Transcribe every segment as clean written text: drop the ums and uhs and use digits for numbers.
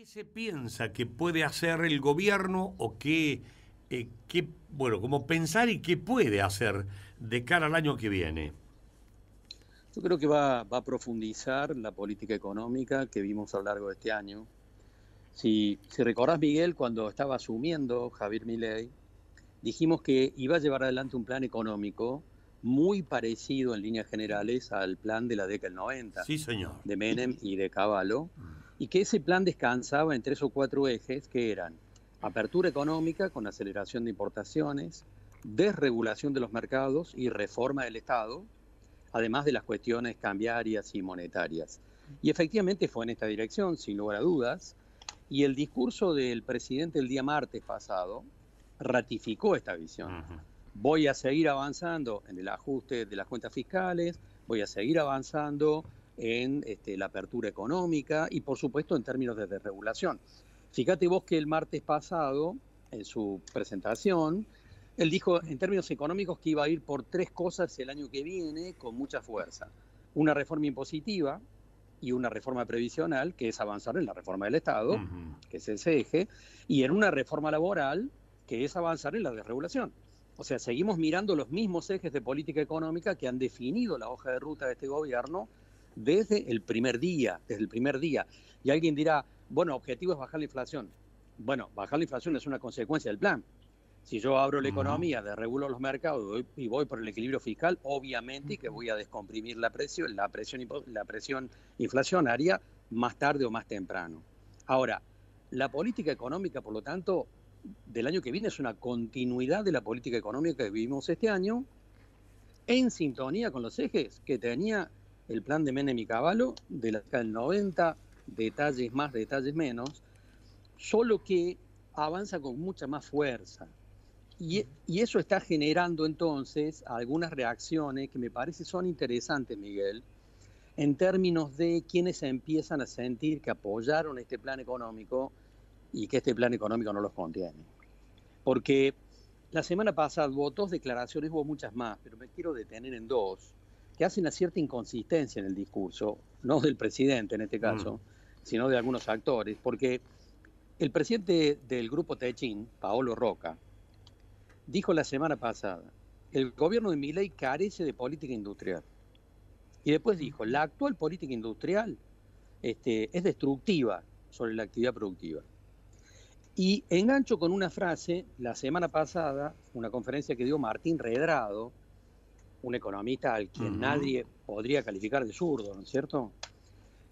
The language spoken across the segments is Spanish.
¿Qué se piensa que puede hacer el gobierno o bueno, como pensar y qué puede hacer de cara al año que viene? Yo creo que va a profundizar la política económica que vimos a lo largo de este año. Si recordás, Miguel, cuando estaba asumiendo Javier Milei, dijimos que iba a llevar adelante un plan económico muy parecido en líneas generales al plan de la década del 90, Sí, señor. de Menem y de Cavallo, y que ese plan descansaba en 3 o 4 ejes que eran apertura económica con aceleración de importaciones, desregulación de los mercados y reforma del Estado, además de las cuestiones cambiarias y monetarias. Y efectivamente fue en esta dirección, sin lugar a dudas, y el discurso del presidente el día martes pasado ratificó esta visión. Ujú. Voy a seguir avanzando en el ajuste de las cuentas fiscales, voy a seguir avanzando en la apertura económica y, por supuesto, en términos de desregulación. Fíjate vos que el martes pasado, en su presentación, él dijo en términos económicos que iba a ir por 3 cosas el año que viene con mucha fuerza. Una reforma impositiva y una reforma previsional, que es avanzar en la reforma del Estado, Ujú. que es ese eje, y en una reforma laboral, que es avanzar en la desregulación. O sea, seguimos mirando los mismos ejes de política económica que han definido la hoja de ruta de este gobierno desde el primer día, Y alguien dirá, bueno, objetivo es bajar la inflación. Bueno, bajar la inflación es una consecuencia del plan. Si yo abro la Ujú. economía, desregulo los mercados y voy por el equilibrio fiscal, obviamente que voy a descomprimir la presión inflacionaria más tarde o más temprano. Ahora, la política económica, por lo tanto, del año que viene es una continuidad de la política económica que vivimos este año, en sintonía con los ejes que tenía el plan de Menem y Cavallo de la década del 90, detalles más, detalles menos, solo que avanza con mucha más fuerza. Y eso está generando entonces algunas reacciones que me parece son interesantes, Miguel, en términos de quienes empiezan a sentir que apoyaron este plan económico y que este plan económico no los contiene. Porque la semana pasada hubo 2 declaraciones, hubo muchas más, pero me quiero detener en 2, que hacen una cierta inconsistencia en el discurso, no del presidente en este Mm. caso, sino de algunos actores, porque el presidente del grupo Techin, Paolo Roca, dijo la semana pasada, el gobierno de Milei carece de política industrial. Y después dijo, la actual política industrial es destructiva sobre la actividad productiva. Y engancho con una frase, la semana pasada, una conferencia que dio Martín Redrado, un economista al quien Ujú. nadie podría calificar de zurdo, ¿no es cierto?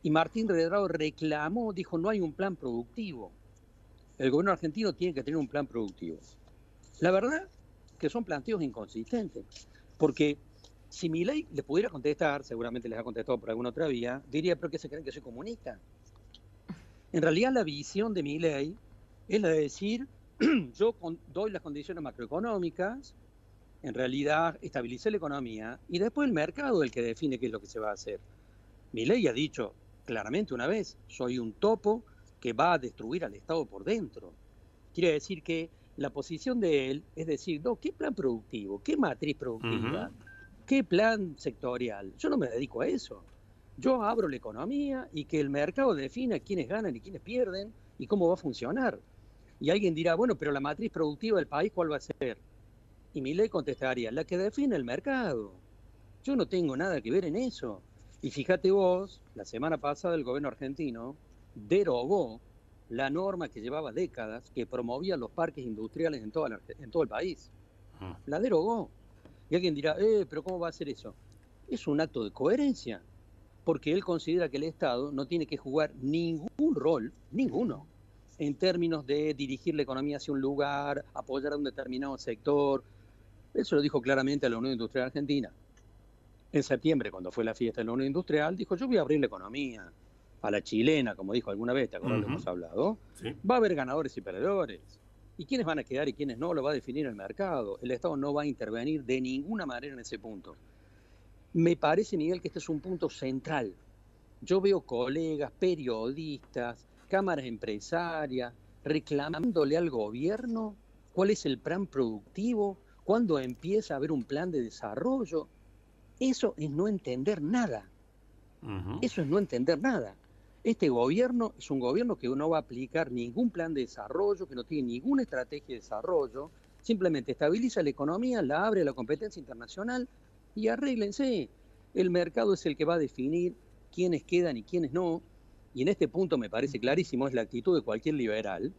Y Martín Redrado reclamó, dijo, no hay un plan productivo. El gobierno argentino tiene que tener un plan productivo. La verdad que son planteos inconsistentes, porque si Milei le pudiera contestar, seguramente les ha contestado por alguna otra vía, diría, pero ¿qué se creen que soy comunista? En realidad la visión de Milei es la de decir, yo doy las condiciones macroeconómicas, en realidad estabilicé la economía, y después el mercado es el que define qué es lo que se va a hacer. Milei ha dicho claramente una vez, soy un topo que va a destruir al Estado por dentro. Quiere decir que la posición de él es decir, no, ¿qué plan productivo? ¿Qué matriz Ujú. productiva? ¿Qué plan sectorial? Yo no me dedico a eso. Yo abro la economía y que el mercado defina quiénes ganan y quiénes pierden y cómo va a funcionar. Y alguien dirá, bueno, pero la matriz productiva del país, ¿cuál va a ser? Y Milei contestaría, la que define el mercado. Yo no tengo nada que ver en eso. Y fíjate vos, la semana pasada el gobierno argentino derogó la norma que llevaba décadas que promovía los parques industriales en todo el país. Mm. La derogó. Y alguien dirá, pero ¿cómo va a hacer eso? Es un acto de coherencia, porque él considera que el Estado no tiene que jugar ningún rol, ninguno, en términos de dirigir la economía hacia un lugar, apoyar a un determinado sector. Eso lo dijo claramente a la Unión Industrial Argentina. En septiembre, cuando fue la fiesta de la Unión Industrial, dijo, yo voy a abrir la economía a la chilena, como dijo alguna vez, ¿te acordás? Lo Ujú. hemos hablado. Sí. Va a haber ganadores y perdedores. Y quiénes van a quedar y quiénes no, lo va a definir el mercado. El Estado no va a intervenir de ninguna manera en ese punto. Me parece, Miguel, que este es un punto central. Yo veo colegas, periodistas, cámaras empresarias, reclamándole al gobierno cuál es el plan productivo, cuándo empieza a haber un plan de desarrollo. Eso es no entender nada. Ujú. Eso es no entender nada. Este gobierno es un gobierno que no va a aplicar ningún plan de desarrollo, que no tiene ninguna estrategia de desarrollo, simplemente estabiliza la economía, la abre a la competencia internacional y arréglense. El mercado es el que va a definir quiénes quedan y quiénes no, y en este punto me parece clarísimo, es la actitud de cualquier liberal,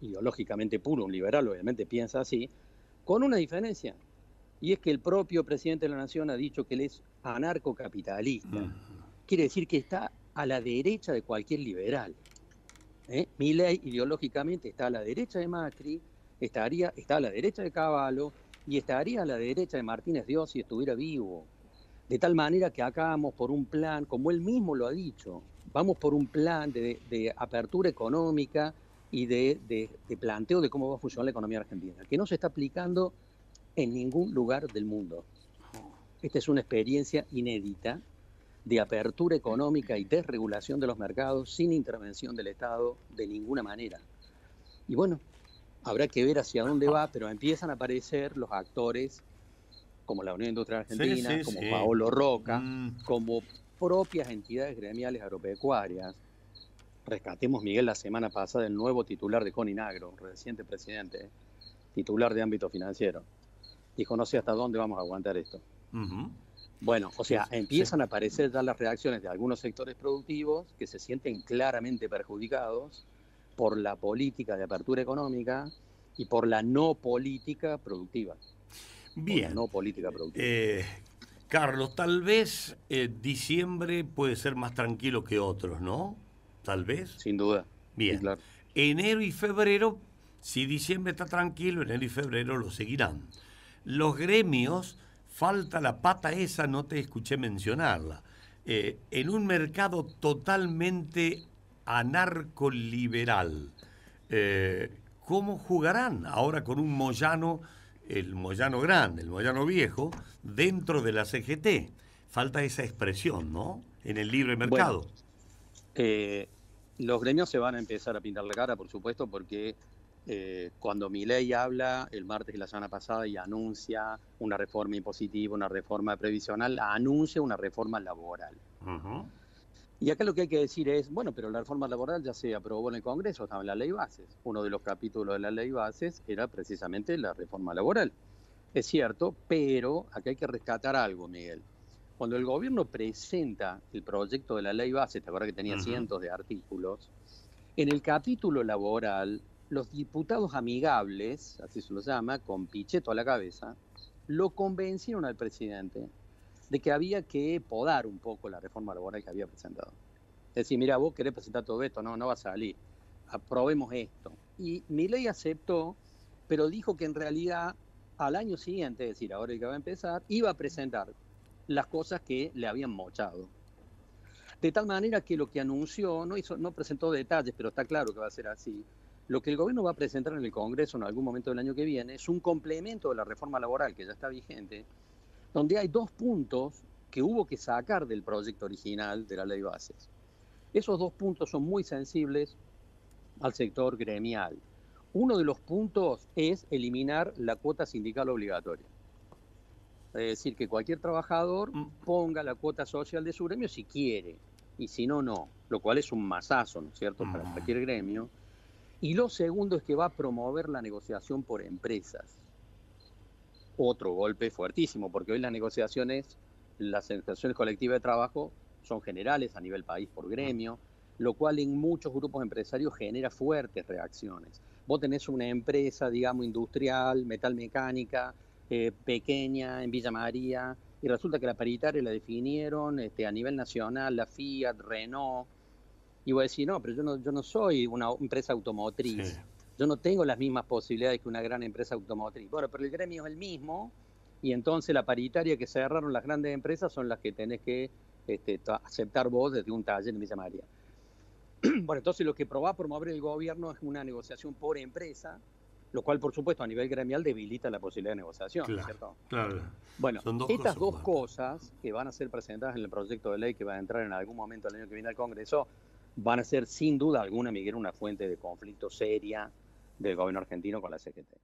ideológicamente puro, un liberal obviamente piensa así, con una diferencia, y es que el propio presidente de la Nación ha dicho que él es anarcocapitalista. Quiere decir que está a la derecha de cualquier liberal. Milei ideológicamente está a la derecha de Macri, está a la derecha de Cavallo y estaría a la derecha de Martínez Dios si estuviera vivo. De tal manera que acá vamos por un plan, como él mismo lo ha dicho, vamos por un plan de apertura económica y de planteo de cómo va a funcionar la economía argentina, que no se está aplicando en ningún lugar del mundo. Esta es una experiencia inédita de apertura económica y desregulación de los mercados sin intervención del Estado de ninguna manera. Y bueno, habrá que ver hacia dónde va, pero empiezan a aparecer los actores como la Unión Industrial Argentina, como Paolo Roca, como propias entidades gremiales agropecuarias. Rescatemos, Miguel, la semana pasada el nuevo titular de Coninagro, reciente presidente, titular de ámbito financiero. Dijo, no sé hasta dónde vamos a aguantar esto. Bueno, o sea, empiezan a aparecer ya las reacciones de algunos sectores productivos que se sienten claramente perjudicados por la política de apertura económica y por la no política productiva. Bien. No política productiva. Carlos, tal vez diciembre puede ser más tranquilo que otros, ¿no? Tal vez. Sin duda. Bien. Sí, claro. Enero y febrero, si diciembre está tranquilo, enero y febrero lo seguirán. Los gremios, falta la pata esa, no te escuché mencionarla. En un mercado totalmente anarcoliberal, ¿cómo jugarán ahora con un Moyano, el Moyano grande, el Moyano viejo, dentro de la CGT? Falta esa expresión, ¿no? En el libre mercado. Bueno, los gremios se van a empezar a pintar la cara, por supuesto, porque cuando Milei habla el martes de la semana pasada y anuncia una reforma impositiva, una reforma previsional, anuncia una reforma laboral. Y acá lo que hay que decir es, bueno, pero la reforma laboral ya se aprobó en el Congreso, estaba en la ley bases. Uno de los capítulos de la ley bases era precisamente la reforma laboral. Es cierto, pero acá hay que rescatar algo, Miguel. Cuando el gobierno presenta el proyecto de la ley base, te acuerdas que tenía cientos de artículos, en el capítulo laboral, los diputados amigables, así se los llama, con Pichetto a la cabeza, lo convencieron al presidente de que había que podar un poco la reforma laboral que había presentado. Es decir, mira, vos querés presentar todo esto, no va a salir, aprobemos esto. Y Milei aceptó, pero dijo que en realidad al año siguiente, es decir, ahora que va a empezar, iba a presentar las cosas que le habían mochado. De tal manera que lo que anunció, no presentó detalles, pero está claro que va a ser así. Lo que el gobierno va a presentar en el Congreso en algún momento del año que viene es un complemento de la reforma laboral que ya está vigente, donde hay 2 puntos que hubo que sacar del proyecto original de la ley bases. Esos 2 puntos son muy sensibles al sector gremial. Uno de los puntos es eliminar la cuota sindical obligatoria. Es decir, que cualquier trabajador ponga la cuota social de su gremio si quiere, y si no, no, lo cual es un masazo, ¿no es cierto?, para cualquier gremio. Y lo segundo es que va a promover la negociación por empresas. Otro golpe fuertísimo, porque hoy las negociaciones colectivas de trabajo son generales a nivel país por gremio, lo cual en muchos grupos empresarios genera fuertes reacciones. Vos tenés una empresa, digamos, industrial, metalmecánica, pequeña en Villa María, y resulta que la paritaria la definieron a nivel nacional, la Fiat, Renault, y vos decís, no, pero yo no soy una empresa automotriz, sí. Yo no tengo las mismas posibilidades que una gran empresa automotriz. Bueno, pero el gremio es el mismo, y entonces la paritaria que cerraron las grandes empresas son las que tenés que aceptar vos desde un taller en Villa María. Bueno, entonces lo que va a promover el gobierno es una negociación por empresa, lo cual, por supuesto, a nivel gremial debilita la posibilidad de negociación, claro, ¿cierto? Claro. Bueno, estas dos cosas que van a ser presentadas en el proyecto de ley que va a entrar en algún momento el año que viene al Congreso, van a ser sin duda alguna, Miguel, una fuente de conflicto seria del gobierno argentino con la CGT.